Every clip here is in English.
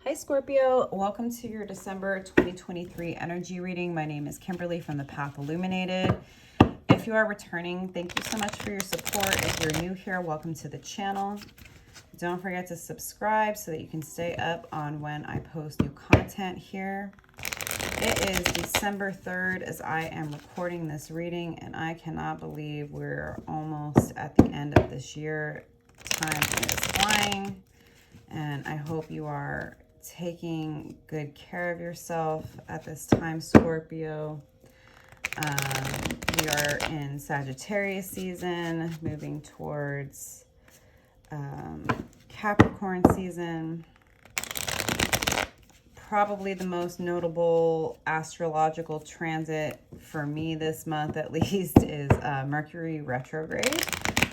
Hi Scorpio, welcome to your December 2023 energy reading. My name is Kimberly from the Path Illuminated. If you are returning, thank you so much for your support. If you're new here, welcome to the channel. Don't forget to subscribe so that you can stay up on when I post new content here. It is December 3rd as I am recording this reading, and I cannot believe we're almost at the end of this year. Time is flying, and I hope you are taking good care of yourself at this time, Scorpio. We are in Sagittarius season, moving towards Capricorn season. Probably the most notable astrological transit for me this month, at least, is Mercury retrograde,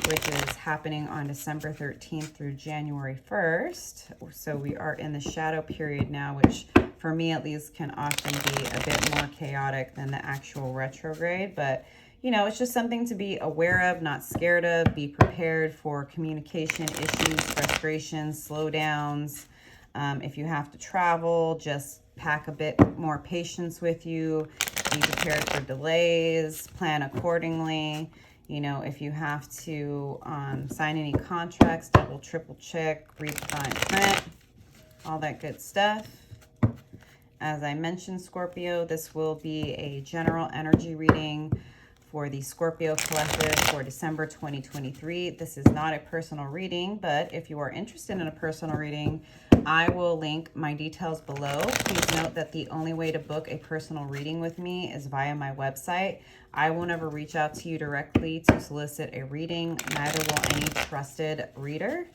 which is happening on December 13th through January 1st. So we are in the shadow period now, which for me at least can often be a bit more chaotic than the actual retrograde. But, you know, it's just something to be aware of, not scared of. Be prepared for communication issues, frustrations, slowdowns. If you have to travel, just pack a bit more patience with you. Be prepared for delays, plan accordingly. You know, if you have to sign any contracts, double, triple check, read the fine print, all that good stuff. As I mentioned, Scorpio, this will be a general energy reading for the Scorpio collective for December 2023. This is not a personal reading, but if you are interested in a personal reading, I will link my details below. Please note that the only way to book a personal reading with me is via my website. I will never reach out to you directly to solicit a reading, neither will any trusted reader.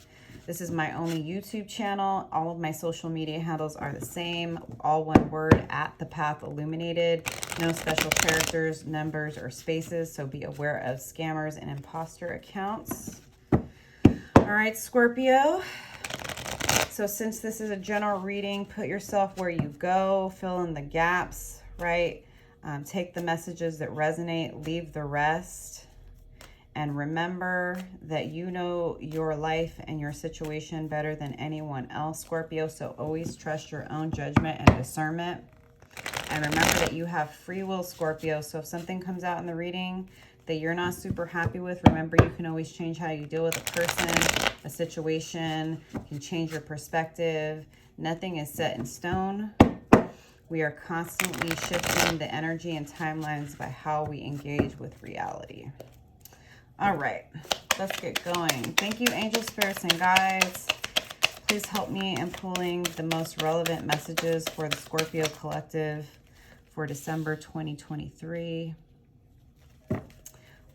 This is my only YouTube channel. All of my social media handles are the same, all one word, at the Path Illuminated. No special characters, numbers, or spaces, so be aware of scammers and imposter accounts. All right, Scorpio. So since this is a general reading, put yourself where you go, fill in the gaps, right? Take the messages that resonate, leave the rest. And remember that you know your life and your situation better than anyone else, Scorpio. So always trust your own judgment and discernment. And remember that you have free will, Scorpio. So if something comes out in the reading that you're not super happy with, remember you can always change how you deal with a person, a situation, can change your perspective. Nothing is set in stone. We are constantly shifting the energy and timelines by how we engage with reality. All right, let's get going. Thank you, angel spirits and guides. Please help me in pulling the most relevant messages for the Scorpio collective for December 2023.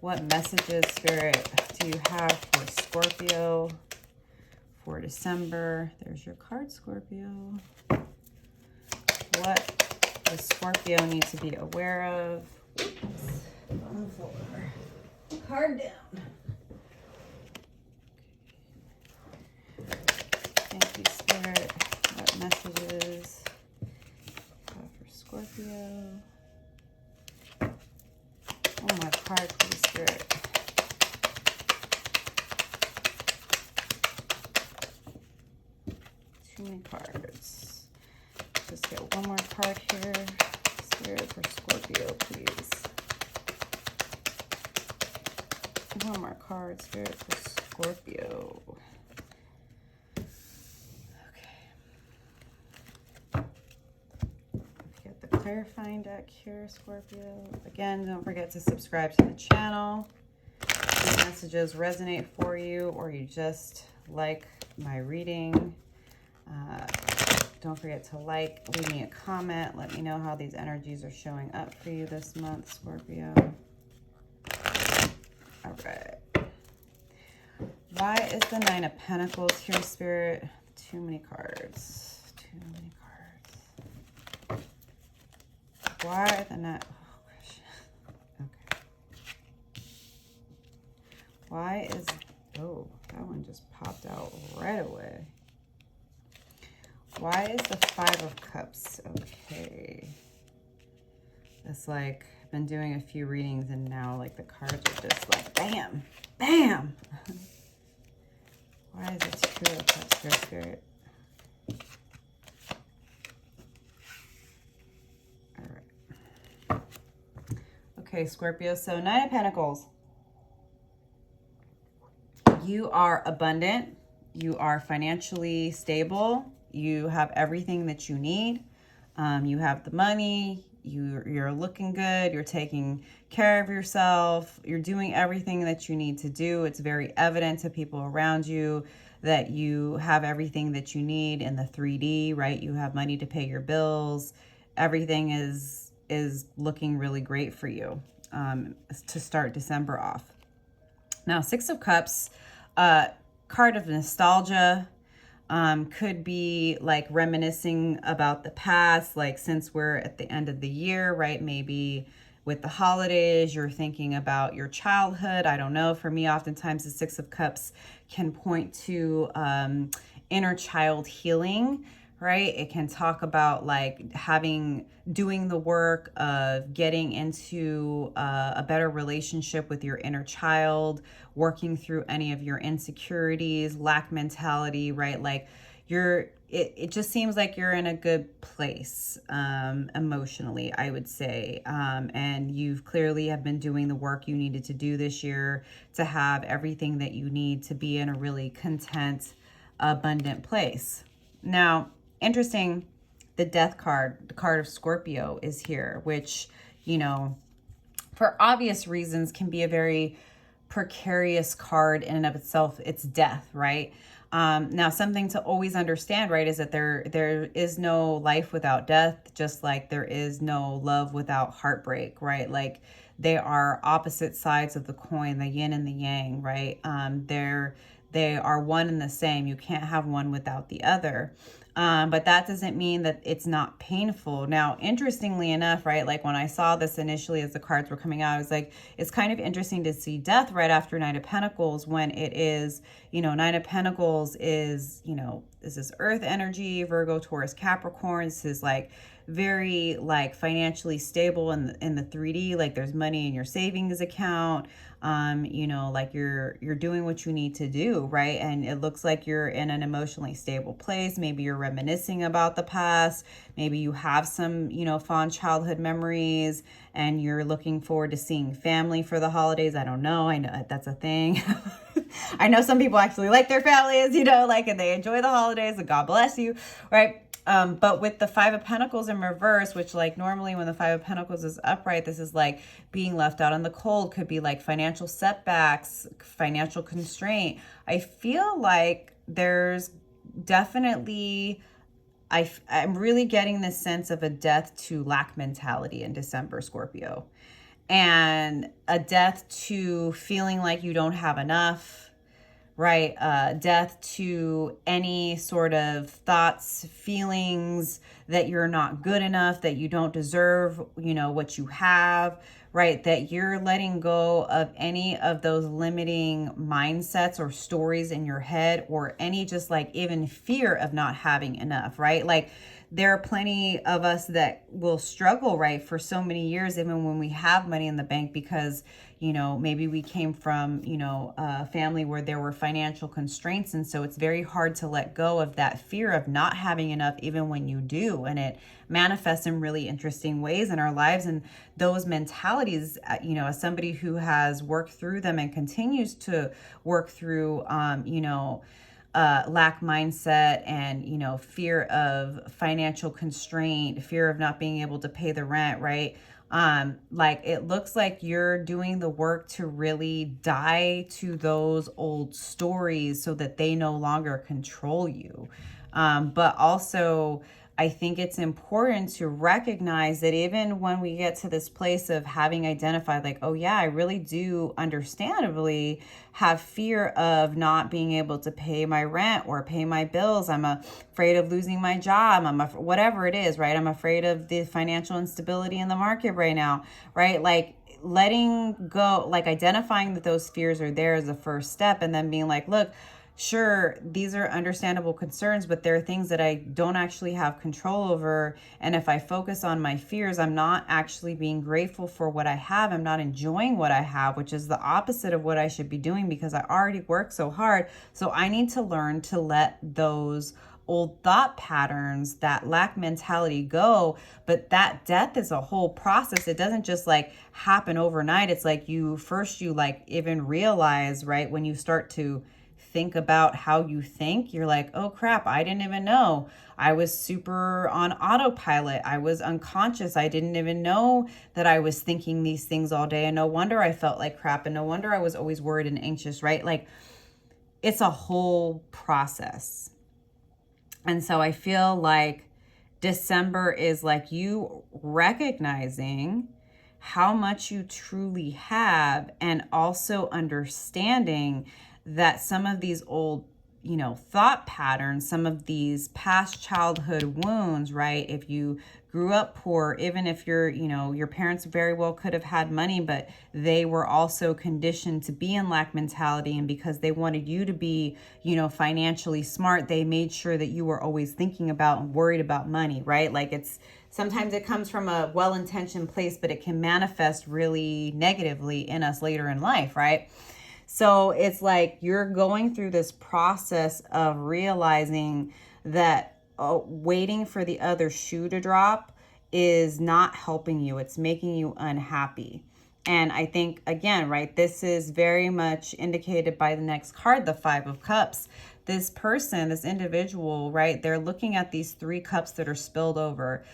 What messages, Spirit, do you have for Scorpio for December? There's your card, Scorpio. What does Scorpio need to be aware of? Oops, on the floor. Card down. Thank you, Spirit. What messages for Scorpio? One more card, please, Spirit. Too many cards. Just get one more card here. Spirit for Scorpio, please. One more card, Spirit, for Scorpio. Okay. Get the clarifying deck here, Scorpio. Again, don't forget to subscribe to the channel. If these messages resonate for you or you just like my reading, don't forget to leave me a comment. Let me know how these energies are showing up for you this month, Scorpio. All right. Why is the Nine of Pentacles here, Spirit? Too many cards. Too many cards. Why the Nine? Oh, gosh. Okay. Why is... Oh, that one just popped out right away. Why is the Five of Cups? Okay. It's like... been doing a few readings and now like the cards are just like bam, bam. Why is it Two of Cups here, Spirit? Okay, Scorpio, so Nine of Pentacles. You are abundant. You are financially stable. You have everything that you need. You have the money. You're looking good. You're taking care of yourself. You're doing everything that you need to do. It's very evident to people around you that you have everything that you need in the 3D, right? You have money to pay your bills. Everything is looking really great for you to start December off. Now, Six of Cups, card of nostalgia, could be like reminiscing about the past, like since we're at the end of the year, right? Maybe with the holidays, you're thinking about your childhood. I don't know. For me, oftentimes the Six of Cups can point to inner child healing, right? It can talk about like doing the work of getting into a better relationship with your inner child, working through any of your insecurities, lack mentality, right? Like it just seems like you're in a good place emotionally, I would say. And you've clearly have been doing the work you needed to do this year to have everything that you need to be in a really content, abundant place. Now, interesting, the Death card, the card of Scorpio, is here, which, you know, for obvious reasons can be a very precarious card in and of itself. It's death, right? Now, something to always understand, right, is that there is no life without death, just like there is no love without heartbreak, right? Like they are opposite sides of the coin, the yin and the yang, right? They are one and the same. You can't have one without the other. But that doesn't mean that it's not painful. Now, interestingly enough, right, like when I saw this initially as the cards were coming out, I was like, it's kind of interesting to see death right after Nine of Pentacles when it is, you know, Nine of Pentacles is, you know, this is Earth energy, Virgo, Taurus, Capricorn. This is like very like financially stable in the 3D, like there's money in your savings account. You know, like you're doing what you need to do, right? And it looks like you're in an emotionally stable place. Maybe you're reminiscing about the past. Maybe you have some, you know, fond childhood memories and you're looking forward to seeing family for the holidays. I don't know. I know that's a thing. I know some people actually like their families, you know, like, and they enjoy the holidays, and God bless you, right? But with the Five of Pentacles in reverse, which like normally when the Five of Pentacles is upright, this is like being left out in the cold, could be like financial setbacks, financial constraint. I feel like there's definitely, I'm really getting this sense of a death to lack mentality in December, Scorpio, and a death to feeling like you don't have enough, right? Death to any sort of thoughts, feelings that you're not good enough, that you don't deserve, you know, what you have, right? That you're letting go of any of those limiting mindsets or stories in your head, or any just like even fear of not having enough, right? Like there are plenty of us that will struggle, right, for so many years, even when we have money in the bank, because, you know, maybe we came from, you know, a family where there were financial constraints. And so it's very hard to let go of that fear of not having enough, even when you do. And it manifests in really interesting ways in our lives. And those mentalities, you know, as somebody who has worked through them and continues to work through, you know, lack mindset and, you know, fear of financial constraint, fear of not being able to pay the rent, right? Like it looks like you're doing the work to really die to those old stories so that they no longer control you. But also, I think it's important to recognize that even when we get to this place of having identified like, oh yeah, I really do understandably have fear of not being able to pay my rent or pay my bills. I'm afraid of losing my job. Whatever it is, right? I'm afraid of the financial instability in the market right now, right? Like letting go, like identifying that those fears are there is the first step, and then being like, look, sure, these are understandable concerns, but there are things that I don't actually have control over. And if I focus on my fears, I'm not actually being grateful for what I have. I'm not enjoying what I have, which is the opposite of what I should be doing because I already work so hard. So I need to learn to let those old thought patterns, that lack mentality go. But that death is a whole process. It doesn't just like happen overnight. It's like you like even realize, right, when you start to think about how you think, you're like, oh crap, I didn't even know. I was super on autopilot. I was unconscious. I didn't even know that I was thinking these things all day. And no wonder I felt like crap. And no wonder I was always worried and anxious, right? Like, it's a whole process. And so I feel like December is like you recognizing how much you truly have, and also understanding that some of these old, thought patterns, some of these past childhood wounds, right? If you grew up poor, even if your parents very well could have had money, but they were also conditioned to be in lack mentality. And because they wanted you to be, financially smart, they made sure that you were always thinking about and worried about money, right? Like sometimes it comes from a well-intentioned place, but it can manifest really negatively in us later in life, right? So it's like you're going through this process of realizing that waiting for the other shoe to drop is not helping you. It's making you unhappy. And I think, again, right, this is very much indicated by the next card, the Five of Cups. This person, this individual, right, they're looking at these 3 cups that are spilled over,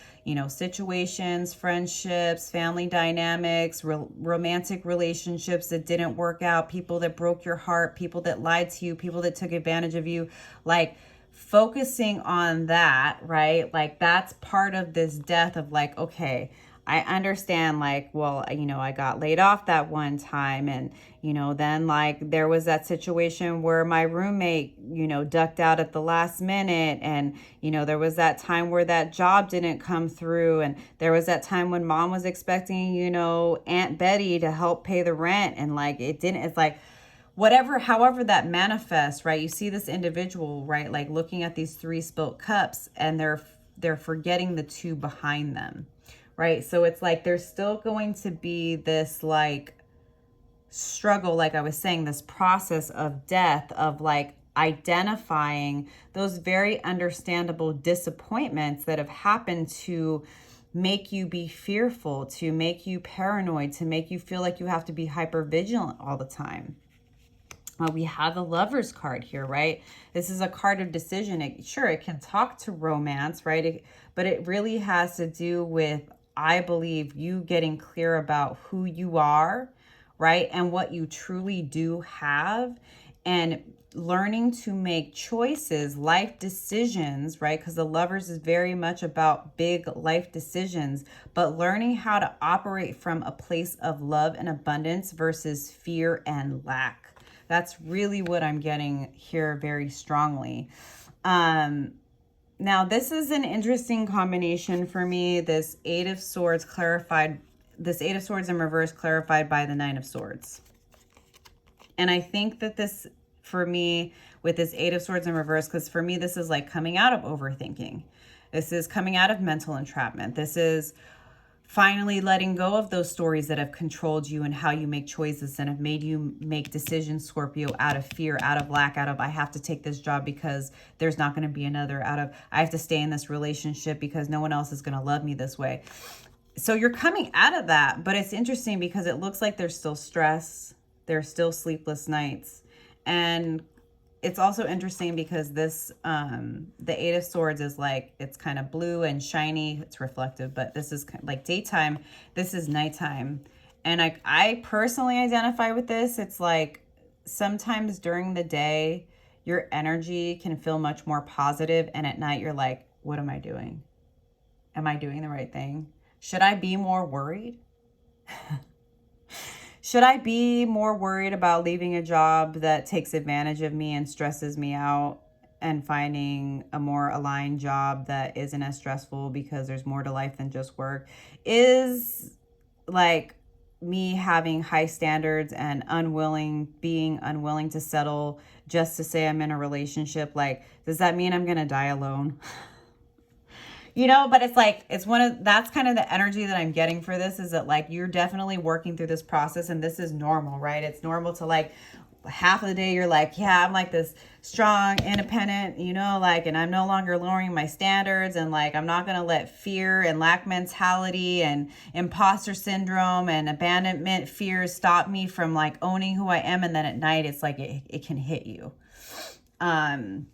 situations, friendships, family dynamics, romantic relationships that didn't work out, people that broke your heart, people that lied to you, people that took advantage of you, like focusing on that, right? Like that's part of this death of like, okay, I understand, like, well, I got laid off that one time, and, then like there was that situation where my roommate, ducked out at the last minute, and, there was that time where that job didn't come through, and there was that time when mom was expecting, Aunt Betty to help pay the rent, and like it didn't. It's like, whatever, however that manifests, right? You see this individual, right, like looking at these 3 spilt cups, and they're forgetting the 2 behind them. Right. So it's like there's still going to be this like struggle, like I was saying, this process of death, of like identifying those very understandable disappointments that have happened to make you be fearful, to make you paranoid, to make you feel like you have to be hyper vigilant all the time. We have the Lover's card here, right? This is a card of decision. It can talk to romance, right? But it really has to do with, I believe, you getting clear about who you are, right? And what you truly do have, and learning to make choices, life decisions, right? Because the Lovers is very much about big life decisions, but learning how to operate from a place of love and abundance versus fear and lack. That's really what I'm getting here very strongly. Now, this is an interesting combination for me. This 8 of Swords in reverse clarified by the 9 of Swords. And I think that this, for me, with this 8 of Swords in reverse, because for me, this is like coming out of overthinking. This is coming out of mental entrapment. This is finally letting go of those stories that have controlled you and how you make choices and have made you make decisions, Scorpio, out of fear, out of lack, out of I have to take this job because there's not going to be another, out of I have to stay in this relationship because no one else is going to love me this way. So you're coming out of that, but it's interesting because it looks like there's still stress, there's still sleepless nights. And it's also interesting because this, the 8 of Swords is like, it's kind of blue and shiny. It's reflective, but this is like daytime. This is nighttime. And I personally identify with this. It's like sometimes during the day, your energy can feel much more positive. And at night, you're like, what am I doing? Am I doing the right thing? Should I be more worried? Should I be more worried about leaving a job that takes advantage of me and stresses me out, and finding a more aligned job that isn't as stressful because there's more to life than just work? Is like me having high standards and being unwilling to settle just to say I'm in a relationship, like, does that mean I'm going to die alone? But it's like, that's kind of the energy that I'm getting for this, is that like, you're definitely working through this process, and this is normal, right? It's normal to like, half of the day you're like, yeah, I'm like this strong, independent, you know, like, and I'm no longer lowering my standards, and like, I'm not going to let fear and lack mentality and imposter syndrome and abandonment fears stop me from like owning who I am. And then at night, it's like, it can hit you. All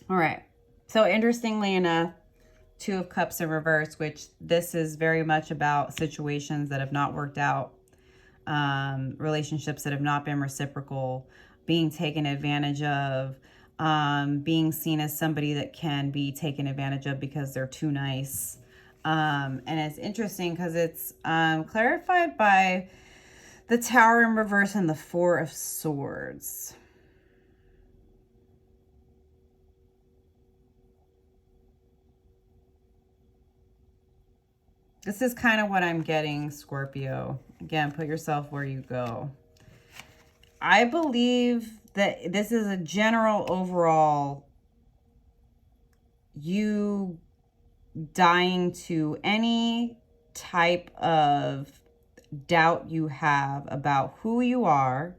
right. So interestingly enough, Two of Cups in reverse, which this is very much about situations that have not worked out. Relationships that have not been reciprocal, being taken advantage of, being seen as somebody that can be taken advantage of because they're too nice. And it's interesting because it's clarified by the Tower in reverse and the Four of Swords. This is kind of what I'm getting, Scorpio. Again, put yourself where you go. I believe that this is a general overall, you dying to any type of doubt you have about who you are,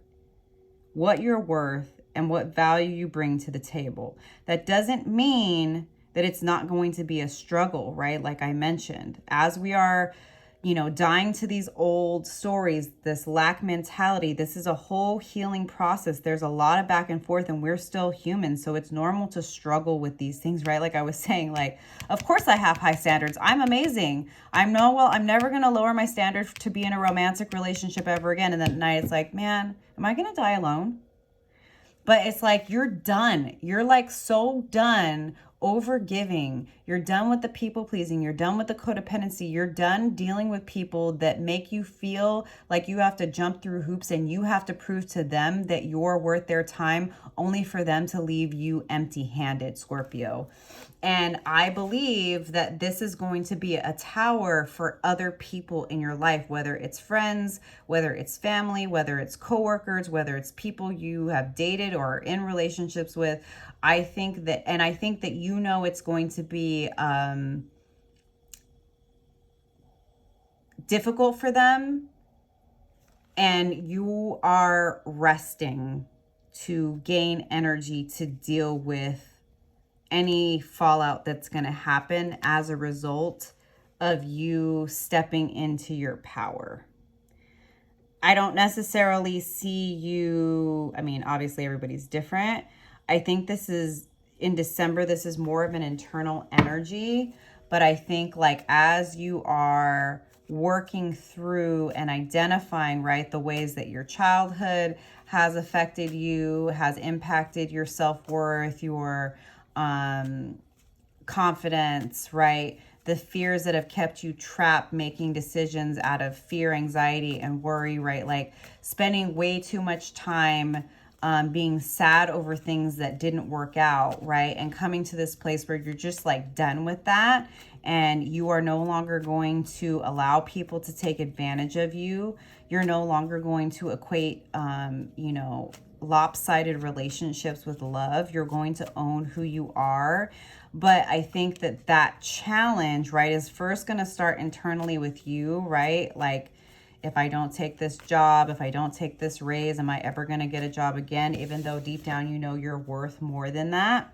what you're worth, and what value you bring to the table. That doesn't mean that it's not going to be a struggle, right? Like I mentioned, as we are, you know, dying to these old stories, this lack mentality, this is a whole healing process. There's a lot of back and forth, and we're still human. So it's normal to struggle with these things, right? Like I was saying, like, of course I have high standards. I'm amazing. I'm never going to lower my standard to be in a romantic relationship ever again. And then at night it's like, man, am I going to die alone? But it's like, you're done. You're like so done over giving. You're done with the people pleasing. You're done with the codependency. You're done dealing with people that make you feel like you have to jump through hoops and you have to prove to them that you're worth their time, only for them to leave you empty-handed, Scorpio. And I believe that this is going to be a tower for other people in your life, whether it's friends, whether it's family, whether it's coworkers, whether it's people you have dated or are in relationships with. I think that you know it's going to be difficult for them, and you are resting to gain energy to deal with any fallout that's going to happen as a result of you stepping into your power. I don't necessarily see you, I mean, obviously everybody's different. I think this is, in December, this is more of an internal energy, but I think like as you are working through and identifying, right, the ways that your childhood has affected you, has impacted your self-worth, your confidence, right? The fears that have kept you trapped, making decisions out of fear, anxiety, and worry, right? Like spending way too much time being sad over things that didn't work out, right? And coming to this place where you're just like done with that, and you are no longer going to allow people to take advantage of you. You're no longer going to equate, lopsided relationships with love. You're going to own who you are. But I think that challenge, right, is first going to start internally with you, right? Like, if I don't take this job, if I don't take this raise, am I ever going to get a job again? Even though deep down you know you're worth more than that.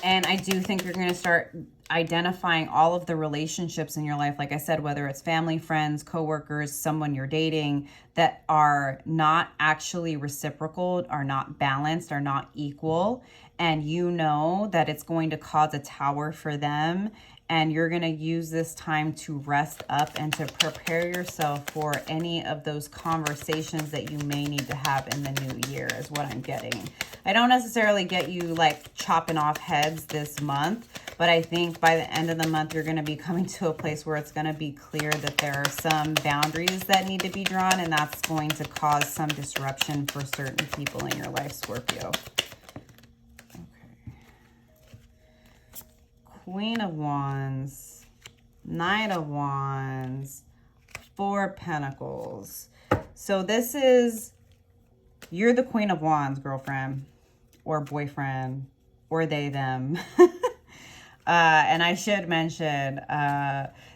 And I do think you're going to start identifying all of the relationships in your life, like I said, whether it's family, friends, coworkers, someone you're dating, that are not actually reciprocal, are not balanced, are not equal. And you know that it's going to cause a tower for them. And you're going to use this time to rest up and to prepare yourself for any of those conversations that you may need to have in the new year, is what I'm getting. I don't necessarily get you like chopping off heads this month, but I think by the end of the month, you're going to be coming to a place where it's going to be clear that there are some boundaries that need to be drawn, and that's going to cause some disruption for certain people in your life, Scorpio. Queen of Wands, Knight of Wands, Four of Pentacles. So this is, you're the Queen of Wands, girlfriend, or boyfriend, or they, them. And I should mention,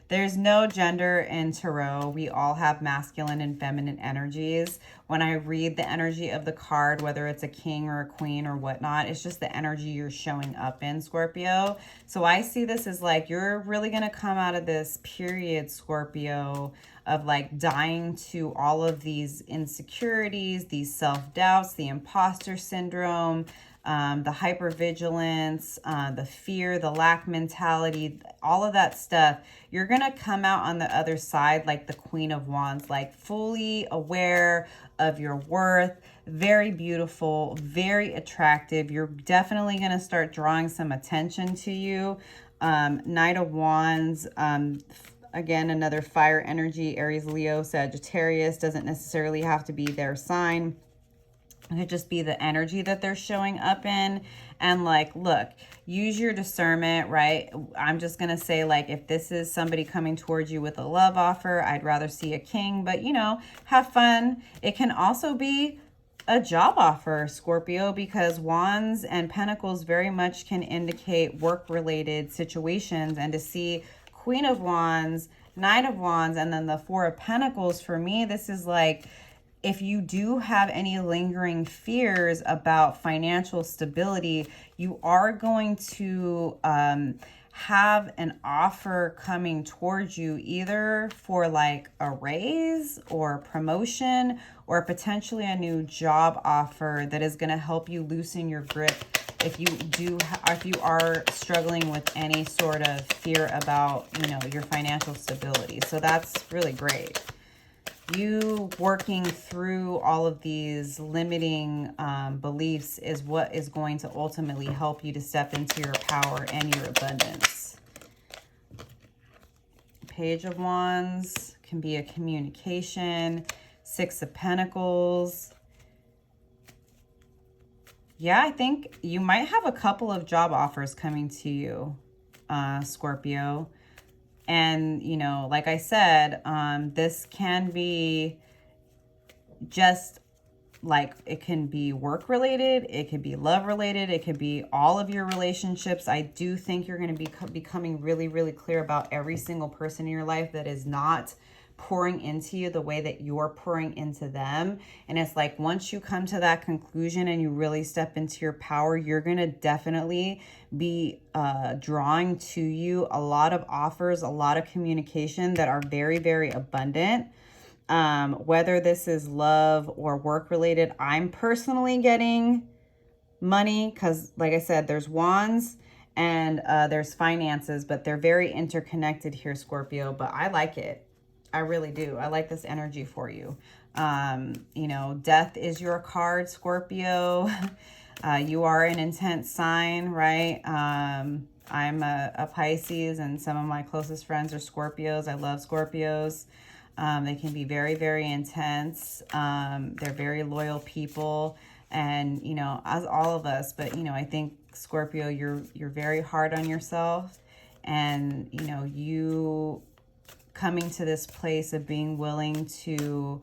There's no gender in tarot. We all have masculine and feminine energies. When I read the energy of the card, whether it's a king or a queen or whatnot, it's just the energy you're showing up in, Scorpio. So I see this as like, you're really going to come out of this period, Scorpio, of like dying to all of these insecurities, these self-doubts, the imposter syndrome, the hypervigilance, the fear, the lack mentality, all of that stuff. You're going to come out on the other side like the Queen of Wands, like fully aware of your worth, very beautiful, very attractive. You're definitely going to start drawing some attention to you. Knight of Wands, again, another fire energy, Aries, Leo, Sagittarius, doesn't necessarily have to be their sign. It could just be the energy that they're showing up in. And like, look, use your discernment, right? I'm just going to say, like, if this is somebody coming towards you with a love offer, I'd rather see a king, but you know, have fun. It can also be a job offer, Scorpio, because Wands and Pentacles very much can indicate work-related situations. And to see Queen of Wands, Knight of Wands, and then the Four of Pentacles, for me, this is like, if you do have any lingering fears about financial stability, you are going to have an offer coming towards you, either for like a raise or promotion, or potentially a new job offer that is going to help you loosen your grip if you are struggling with any sort of fear about, you know, your financial stability. So that's really great. You working through all of these limiting beliefs is what is going to ultimately help you to step into your power and your abundance. Page of Wands can be a communication. Six of Pentacles. Yeah, I think you might have a couple of job offers coming to you, Scorpio. And, you know, like I said, this can be just like, it can be work related. It could be love related. It could be all of your relationships. I do think you're going to be becoming really, really clear about every single person in your life that is not pouring into you the way that you're pouring into them. And it's like, once you come to that conclusion and you really step into your power, you're going to definitely be drawing to you a lot of offers, a lot of communication that are very, very abundant. Whether this is love or work related, I'm personally getting money because, like I said, there's wands and there's finances, but they're very interconnected here, Scorpio. But I like it. I really do. I like this energy for you. You know, death is your card, Scorpio. You are an intense sign, right? I'm a Pisces, and some of my closest friends are Scorpios. I love Scorpios. They can be very, very intense. They're very loyal people, and, you know, as all of us, but, you know, I think Scorpio, you're very hard on yourself, and, you know, you coming to this place of being willing to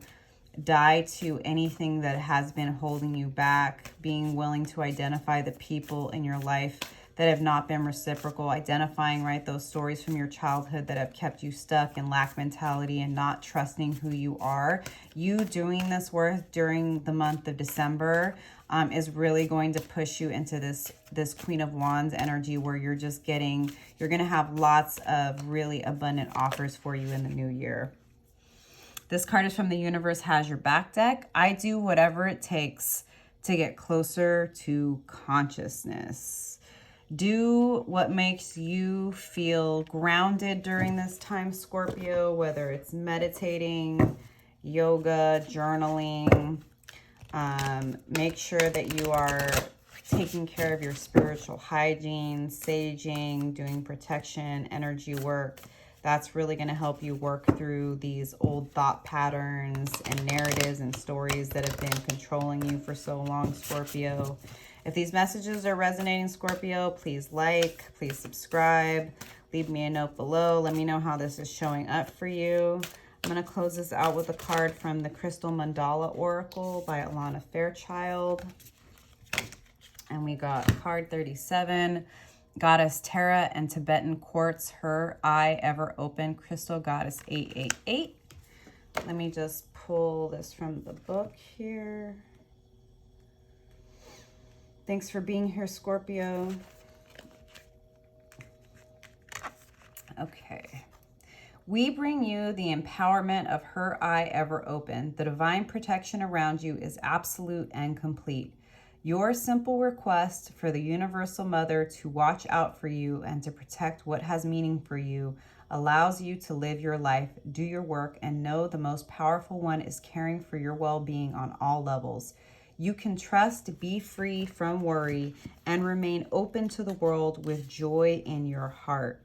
die to anything that has been holding you back, being willing to identify the people in your life that have not been reciprocal, identifying, right, those stories from your childhood that have kept you stuck in lack mentality and not trusting who you are. You doing this work during the month of December is really going to push you into this Queen of Wands energy, where you're going to have lots of really abundant offers for you in the new year. This card is from the Universe Has Your Back deck. I do whatever it takes to get closer to consciousness. Do what makes you feel grounded during this time, Scorpio, whether it's meditating, yoga, journaling. Make sure that you are taking care of your spiritual hygiene, saging, doing protection, energy work. That's really going to help you work through these old thought patterns and narratives and stories that have been controlling you for so long, Scorpio. If these messages are resonating, Scorpio, please like, please subscribe, leave me a note below. Let me know how this is showing up for you. I'm going to close this out with a card from the Crystal Mandala Oracle by Alana Fairchild. And we got card 37. Goddess Tara and Tibetan Quartz, Her Eye Ever Open, Crystal Goddess 888. Let me just pull this from the book here. Thanks for being here, Scorpio. Okay. We bring you the empowerment of Her Eye Ever Open. The divine protection around you is absolute and complete. Your simple request for the Universal Mother to watch out for you and to protect what has meaning for you allows you to live your life, do your work, and know the most powerful one is caring for your well-being on all levels. You can trust, be free from worry, and remain open to the world with joy in your heart.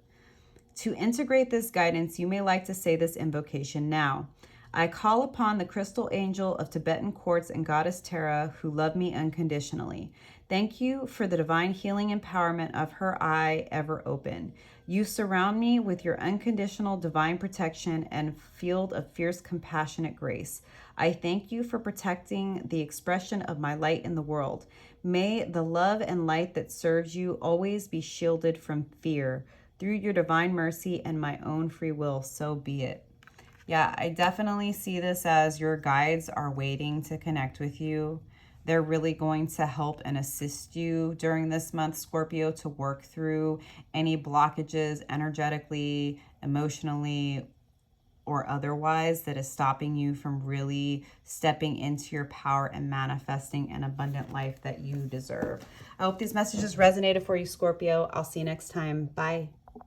To integrate this guidance, you may like to say this invocation now. I call upon the crystal angel of Tibetan Quartz and Goddess Tara who love me unconditionally. Thank you for the divine healing empowerment of Her Eye Ever Open. You surround me with your unconditional divine protection and field of fierce compassionate grace. I thank you for protecting the expression of my light in the world. May the love and light that serves you always be shielded from fear. Through your divine mercy and my own free will, so be it. Yeah, I definitely see this as your guides are waiting to connect with you. They're really going to help and assist you during this month, Scorpio, to work through any blockages energetically, emotionally, or otherwise that is stopping you from really stepping into your power and manifesting an abundant life that you deserve. I hope these messages resonated for you, Scorpio. I'll see you next time. Bye.